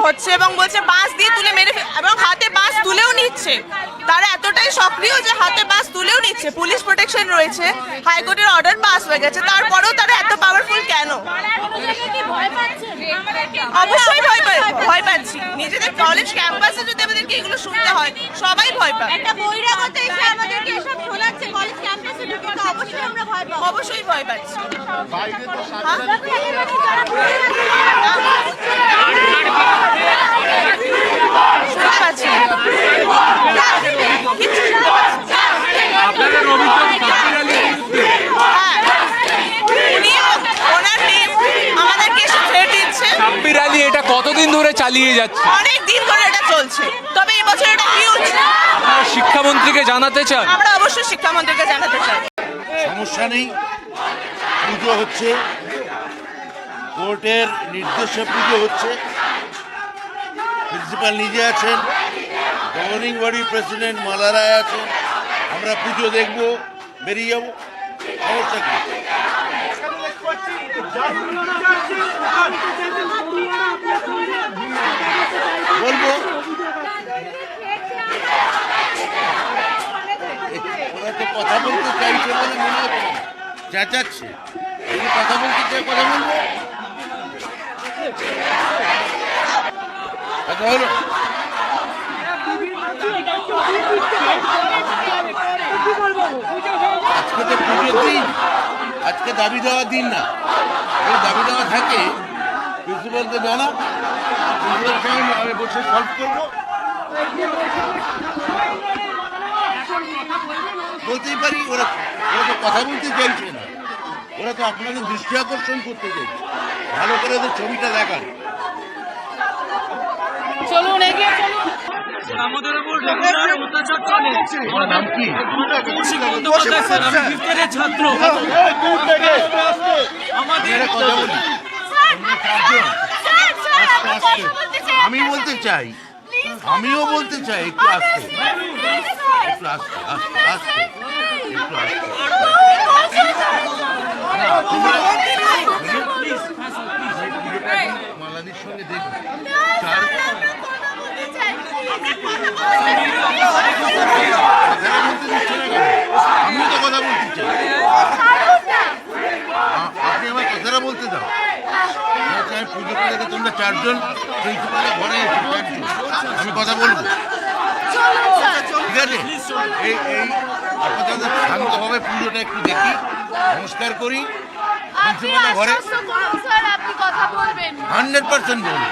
হচ্ছে এবং বলছে বাঁশ দিয়ে তুলে মেরে এবং হাতে বাঁশ তুলেও নিচ্ছে। তারা এতটাই সক্রিয় যে হাতে বাঁশ তুলেও নিচ্ছে। পুলিশ প্রোটেকশন রয়েছে, হাইকোর্টের অর্ডার পাস হয়ে গেছে, তারপরেও তারা এত পাওয়ারফুল কেন? অবশ্যই ভয় পাচ্ছি। নিজেদের কলেজ ক্যাম্পাসে যদি আমাদেরকে এগুলো শুনতে হয়, সবাই ভয় পায়। অবশ্যই ভয় পাচ্ছি। এটা কতদিন ধরে চালিয়ে যাচ্ছে? অনেক দিন ধরে এটা চলছে, তবে এই বছর এটা হিউজ। শিক্ষামন্ত্রীকে জানাতে চান? আমরা অবশ্যই শিক্ষামন্ত্রীকে জানাতে চাই। সমস্যা নেই, পুজো হচ্ছে, কোর্টের নির্দেশে পুজো হচ্ছে, প্রিন্সিপাল নিজে আছেন, গভর্নিং বডি প্রেসিডেন্ট মালা রায় আছেন, আমরা পুজো দেখব, বেরিয়ে যাব, সমস্যা কি? বলবো ওরা তো কথা বলতে চাইছে বলে মনে হচ্ছে চেঁচাচ্ছে। কথা বলতে চাই, কথা বলবো, কথা হলো। আজকে তো পুজোর দিন, আজকে দাবি দেওয়ার দিন না। এই দাবি দেওয়া থাকে প্রিন্সিপালকে জানা, প্রিন্সিপালের সঙ্গে আমি বসে সলভ করবো। বলতেই পারি, ওরা তো কথা বলতে চাইছে না, ওরা তো আপনাদের দৃষ্টি আকর্ষণ করতে চাইছে, ভালো করে ওদের ছবিটা দেখান। চলুন এগিয়ে চলুন। আমাদের উপর রেগুলার অত্যাচার চলে। আমার নাম কি? কৌশিক বন্দ্যোপাধ্যায় স্যার, আমি ফিফথ ইয়ারের ছাত্র। আমাদের কথা বলি, আমি বলতে চাই, আমিও বলতে চাই, একটু আসতে, একটু আসতে, আসতে, আসতে, একটু আসতে। মালাদির সঙ্গে দেখবো আমি তো কথা বলতে চাই, আপনি আমার কথাটা বলতে দাও। আমি পুজো করে তোমরা চারজন প্রিন্সিপালের ঘরে এসে আমি কথা বলবো, ঠিক আছে? এই আপাতত শান্তভাবে পুজোটা একটু দেখি, নমস্কার করি, প্রিন্সিপালের ঘরে 100% বলবো,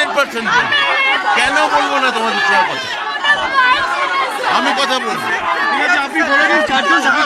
100% বলবো। কেন বলবো না তোমাদের সঙ্গে কথা? আমি কথা বলবো, আপনি বলে দিন চারজন আমরা